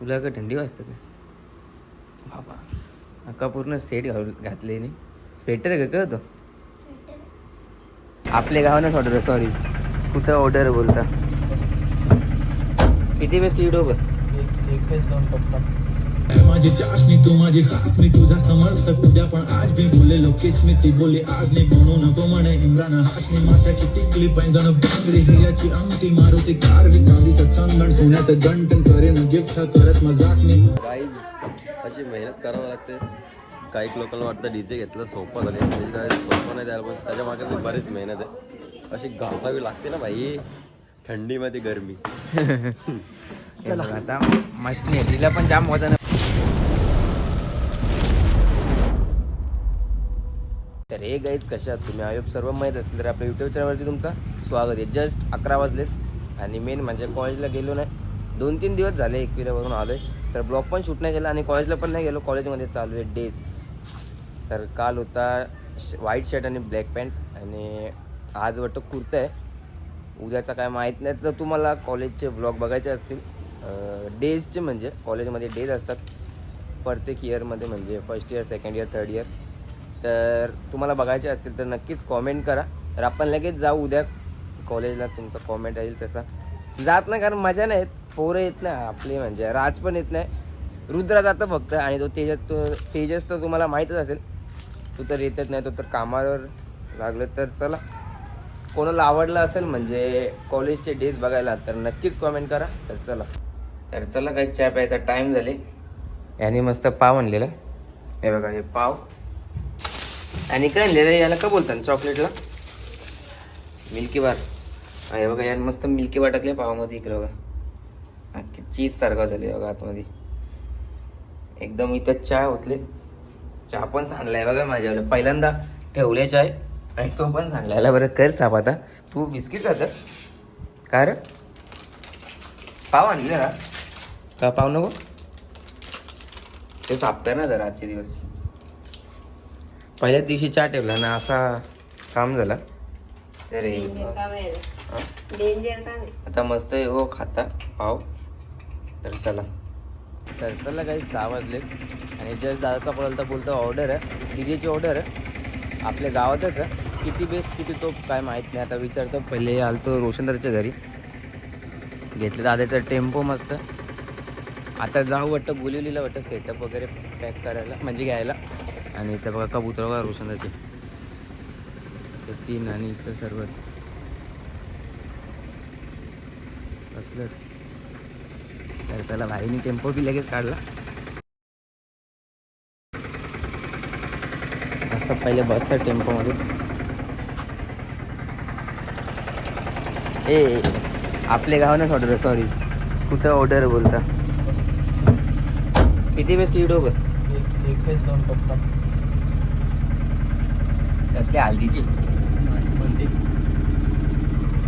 तुला का थंडी वाजते का बाबा? अक्का पूर्ण सेट घातले नाही. स्वेटर आहे का तो? आपले गावानंच ऑर्डर, सॉरी कुठं ऑर्डर बोलता. किती बेस्ट युट्यूब एक पेज दोन पप्पा. माझी चाशनी तू माझी खास मी तुझा समर्थक उद्या पण आज मी बोललेलो किस्मी ती बोली आज नाही बनू नको म्हणे इम्रान हाशमी माथ्याची टिकली पैंजण बांगडी हिऱ्याची अंगठी मारुती कारवी चांदीचं चंदन सोन्याचं गंटन करेन गिफ्ट करत मजाक नाही. गाईज अशी मेहनत करावं लागते. काही लोकांना वाटतं डीजे घेतलं सोपं झाले, म्हणजे काय सोपं नाही द्यायला, पण त्याच्या मागे बरीच मेहनत आहे. अशी घासावी लागते ना भाई, थंडीमध्ये गरमी. चला आता मशनी आहे, तिला पण जाम वजन. तर हे गाईज कशा आहात तुम्ही? आयोग सर्व माहीत असेल तर आपल्या यूट्यूब चॅनलवरती तुमचं स्वागत आहे. जस्ट 11 वाजलेत आणि मेन म्हणजे कॉलेजला गेलो नाही. 2-3 दिवस झाले एकविरावरून आलो आहे, तर ब्लॉग पण शूट नाही केला आणि कॉलेजला पण नाही गेलो. कॉलेजमध्ये चालू आहे डेज. तर काल होता व्हाईट शर्ट आणि ब्लॅक पॅन्ट आणि आज वाटतं कुर्ता आहे. उद्याचा काय माहीत नाही. तर तुम्हाला कॉलेजचे ब्लॉग बघायचे असतील डेजचे, म्हणजे कॉलेजमध्ये डेज असतात प्रत्येक इयरमध्ये, म्हणजे first year, second year, third year. तर तुम्हाला बघायचे असतील तर नक्कीच कॉमेंट करा. तर आपण लगेच जाऊ उद्या कॉलेजला. तुमचा कॉमेंट येईल तसा जात नाही, कारण मजा नाही येत, पोरं येत नाही आपले, म्हणजे राज पण येत नाही, रुद्र जातं फक्त. आणि तो तेजस तर तुम्हाला माहीतच असेल, तो तर येतच नाही, तो तर कामावर लागलं. तर चला, कोणाला आवडलं असेल म्हणजे कॉलेजचे डेज बघायला तर नक्कीच कॉमेंट करा. तर चला काही चहा प्यायचा टाईम झाले. याने मस्त पाव आणलेला, हे बघा, हे पाव. आणि काय आणलेलं याला का बोलतात चॉकलेटला? मिल्की बार. हे बघा, याने मस्त मिल्की बार टाकले पावामध्ये. इकडे बघा, चीज सारखं झाले बघा आतमध्ये एकदम. इथं चहा होतले, चहा पण सांडलाय बघा माझ्यावर. पहिल्यांदा ठेवले चाय आणि तो पण सांडलायला. बरं कर साप आता, तू बिस्किट जातं का रे? पाव आणले ना का? पाव नको ते साफ कर ना जरा आजचे दिवस. पहिल्याच दिवशी चहा ठेवला ना, असा काम झाला. तर आता मस्त हो खाता पाव. तर चला काही 6 वाजलेत आणि जस्ट दादाचा पळालता बोलतो ऑर्डर आहे, डीजेची ऑर्डर आहे आपल्या गावातच आहे. किती बेस्ट किती तो काय माहीत नाही, आता विचारतो. पहिले आलतो रोशनदारच्या घरी, घेतलं दादाचा टेम्पो मस्त. आता जाऊ वाटतं बोलिवलीला, वाटतं सेटअप वगैरे पॅक करायला, म्हणजे घ्यायला. आणि इथं बघा कबूतर बघा रोशनदाचे, ते 3 आणि इथं सर्व असलं. तर त्याला भाईने टेम्पो बी लगेच काढला मस्त. पहिले बसतात टेम्पोमध्ये. ए आपले गावानंच ऑर्डर, सॉरी कुठं ऑर्डर बोलता. किती बेस्ट युट्यूब एक पेज दोन पप्पा. कसली हल्दीची. मंडी.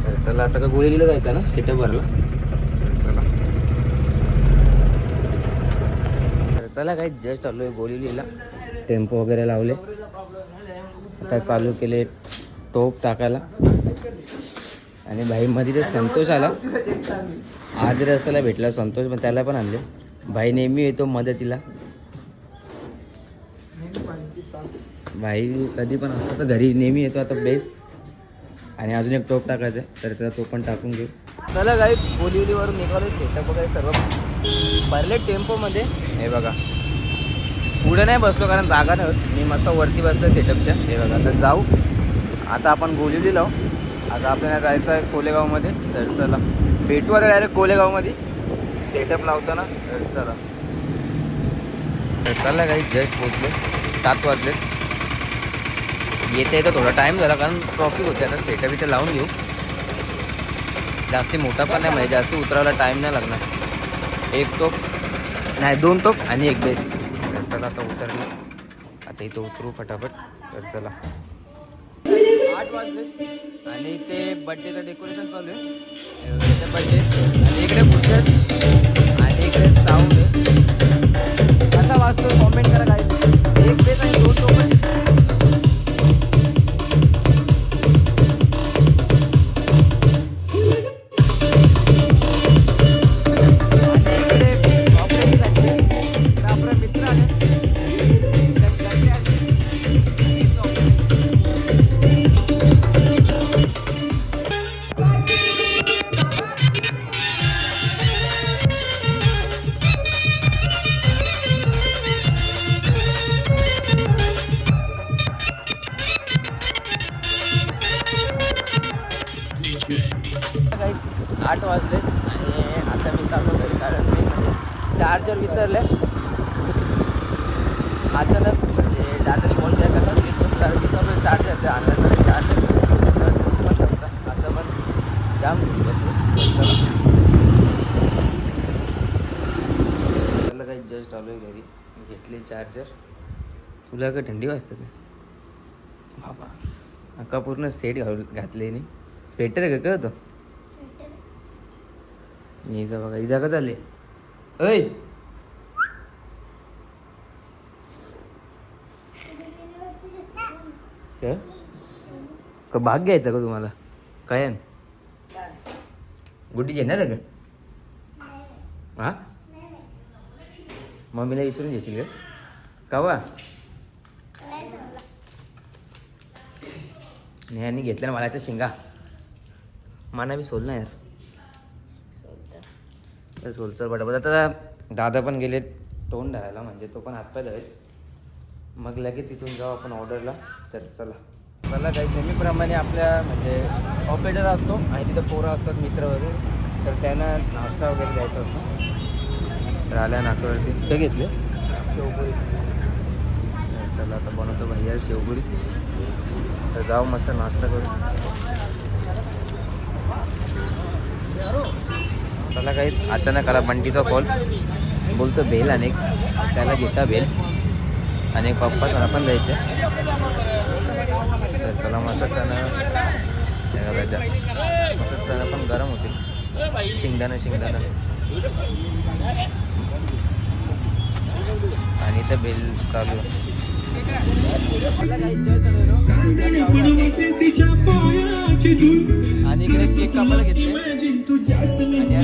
तर चला आता का गोळीला जायचं ना सेटअप भरला. चला काही जस्ट आलो आहे गोलिवलीला, टेम्पो वगैरे लावले. आता चालू केले टोप टाकायला. आणि भाई मध्ये ते संतोष आला, आज रस्त्याला भेटला संतोष, पण त्याला पण आणले. भाई नेहमी येतो मदतीला, भाई कधी पण असतो तर घरी नेहमी येतो. आता बेस्ट. आणि अजून एक टोप टाकायचा आहे, तर त्याचा तो पण टाकून घेऊ. चला गाईज बोलिवलीवरून निघालो, सेटअप वगैरे सर्व भरले टेम्पोमध्ये. हे बघा पुढे नाही बसलो कारण जागा नाही, मी मस्त वरती बसलो सेटअपच्या. हे बघा, आता जाऊ. आता आपण बोलिवली लावू. आता आपल्याला जायचं आहे कोलेगावमध्ये. तर चला भेटू आता डायरेक्ट कोलेगावमध्ये सेटअप लावताना. तर चला, तर चला काही जस्ट पोचलो, 7 वाजलेत. येते थोडा टाईम झाला कारण ट्रॉफिक होते. आता सेटअप इथे लावून घेऊ. जास्ती मोठा पण नाही, म्हणजे जास्त उतरायला टाईम नाही लागणार. 1 टोप नाही 2 टोप आणि 1 बेस. तर चला आता उतरलं, आता इथं उतरू फटाफट. तर चला 8 वाजले आणि इथे बड्डेचं डेकोरेशन चालू आहे. इथे बड्डे आणि इकडे खुर्च्या आणि इकडे साऊंड आहे. कसा वाजतो कॉमेंट करा काय. 1 बेस आणि 2 टोप आहे. इकडे चार्जर विसरले अचानक, म्हणजे दादाने कॉल केला कसा विसरलो चार्जर, तर आणला चालेल चार्जर असं पण जाम त्याला काही जस्ट आलो आहे घरी, घेतले चार्जर. तुला का थंडी वाजते का बाबा? अक्का पूर्ण सेट घातले नाही. स्वेटर आहे का होतं इजा बघा, इजा का चालले ऐ का भाग घ्यायचा का तुम्हाला काय गुड्डी येणार आहे का? हा मम्मीला विचारून घेशील का वा? नेहानी घेतल्या ना मला शिंगा, माना मी सोल ना यार सोलचल बटाबट. आता दादा पण गेले तोंड धरायला, म्हणजे तो पण हातपाय धरेल, मग लगेच तिथून जाऊ आपण ऑर्डरला. तर चला काही नेहमीप्रमाणे आपल्या म्हणजे ऑपरेटर असतो आणि तिथं पोरं असतात मित्र वगैरे, तर त्यांना नाश्ता वगैरे द्यायचा असतो. तर आल्या नाकावरती ते घेतले शेवपुरी. चला आता बनवतो भैया शेवपुरी, तर जाऊ मस्त नाश्ता करू. चला काही अचानक आला बंटीचा कॉल, बोलतो बेल अनेक, त्याला घेता बेल आणि पप्पा त्याला पण द्यायचे. तर चला मस्त चणा मस्त चणा पण गरम होते, शेंगदाणा आणि तर बेल चालू. आणि इकडे केक कापायला घेतले आणि या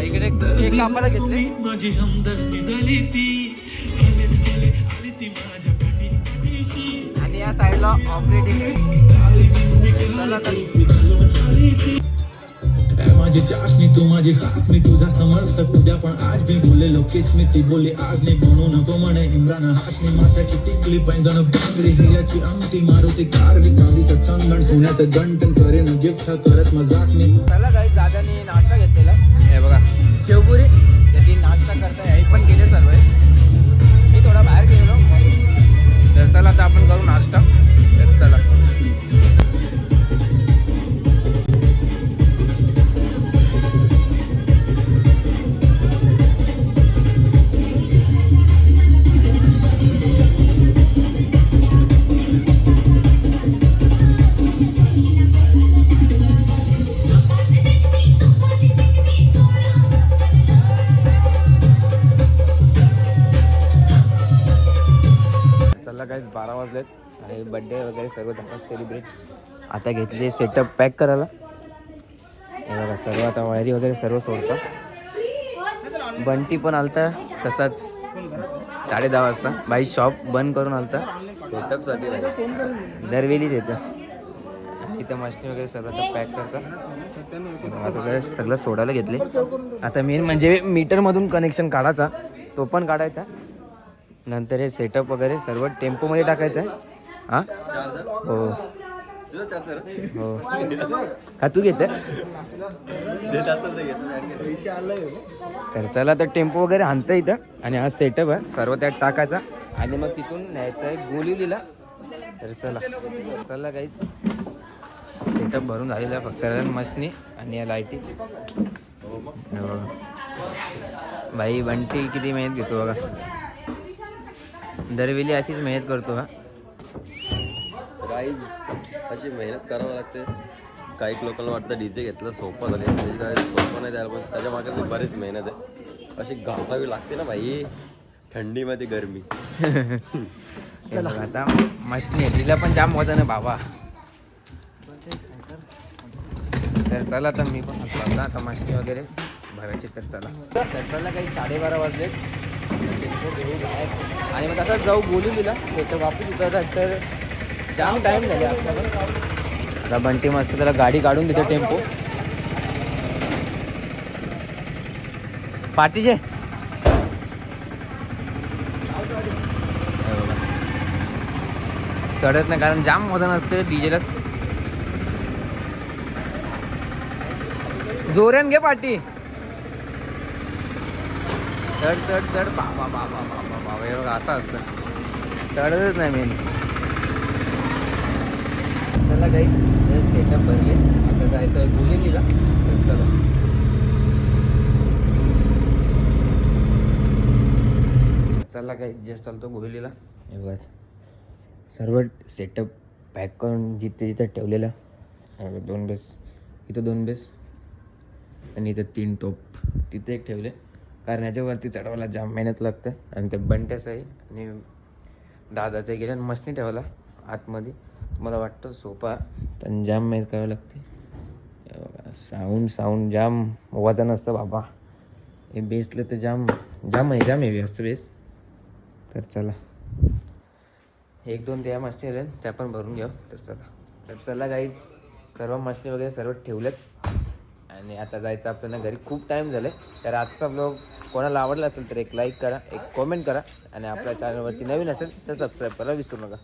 इकडे केक कापायला घेतले. माझी हमदर्दी झाली ती आणि या साईडला ऑपरेटिंग. माझी चाशनी तू माझी खास, मी तुझा समर्थक उद्या पण आज भी बोले लोकेश मी ती बोले आज नाही बनू नको म्हणे इम्रान हाशमी. माथ्याची टिकली पैंजण बांगडी हिऱ्याची अंगठी मारुती कारली चांदीचं टंगण सोन्याचं गंटन करे न गिफ्ट करत मजाक नाही. चला काही दादानी नाश्ता घेतलेला हे बघा शेवपुरी, त्याची नाश्ता करता याही पण केले सर्व. मी थोडा बाहेर गेलो, तर चला आता आपण करू नाश्ता. तर चला काहीच 12 वाजलेत आणि बड्डे वगैरे सर्व झालं सेलिब्रेट. आता घेतले सेटअप पॅक करायला. हे बघा सर्व आता वायरी वगैरे सर्व सोडतं. बंटी पण आलता तसाच 10:30 वाजता. बाई शॉप बंद करून आलता सेटअपसाठी दरवेलीच येतं. इथं मशनी वगैरे सर्व आता पॅक करतात. आता सगळं सोडायला घेतले. आता मेन म्हणजे मीटरमधून कनेक्शन काढायचा, तो पण काढायचा. नंतर हे सेटअप वगैरे सर्व टेम्पोमध्ये टाकायचं आहे. हां हो हो का तू घेत? तर चला तर टेम्पो वगैरे आणतं इथं आणि हा सेटअप आहे सर्व त्यात टाकायचा आणि मग तिथून न्यायचं आहे गोलिवलीला. तर चला काहीच सेटअप भरून झालेला आहे फक्त मशनी आणि या लाईटी. बाई बंटी किती मेहनत घेतो बघा, दरवेळी अशीच मेहनत करतो. हा गाईज अशी मेहनत करावं लागते. काही लोकांना वाटतं डीजे घेतलं सोपं झाले, म्हणजे काय सोपं नाही द्यायला, पण त्याच्या मागे बरीच मेहनत आहे. अशी घासावी लागते ना भाई, थंडीमध्ये गरमी. चला आता मशनी आहे, तिला पण जाम वजन आहे बाबा. तर चला आता मी पण म्हटलं आता मशनी वगैरे भरायची. तर चला काही 12:30 वाजले आणि मग तसंच जाऊ बोलून दिला सेटअप वापस होता. तर जाम टाईम झाले आता बंटी मस्त त्याला गाडी काढून देते टेम्पो पार्टीचे. चढत नाही कारण जाम वजन असते डीजेला. जोऱ्यान घे पाठी. चढ चढ चढ. बाबा बाबा बाबा बाबा हे बघा असं असतं, चढतच नाही मेन. चला गाईज सेटअप भरले, आता जायचं आहे गुलेलीला. तर चला चला काही जस्ट चालतो गोहिलीला. हे बघा सर्व सेटअप पॅक करून जिथे जिथे ठेवलेलं. 2 बेस इथं, 2 बेस आणि इथं 3 टोप तिथे एक ठेवले, कारण याच्यावरती चढवायला जाम मेहनत लागतं. आणि ते बंट्याचं आहे आणि दादाचं गेलं मशनी ठेवायला आतमध्ये. मला वाटतं सोपा, पण जाम मेहनत करावं लागते. साऊंड जाम वजन असतं बाबा. हे बेसलं तर जाम हेवी असतं बेस. तर चला 1-2 त्या मशनी राहील त्या पण भरून घ्या. तर चला गाईज सर्व मशनी वगैरे सर्व ठेवलेत आणि आता जायचं आपल्याला घरी. खूप टाईम झालं आहे. तर आजचा ब्लॉग कोणाला आवडला असेल तर एक लाईक करा, एक कॉमेंट करा आणि आपल्या चॅनलवरती नवीन असेल तर सबस्क्राईब करायला विसरू नका.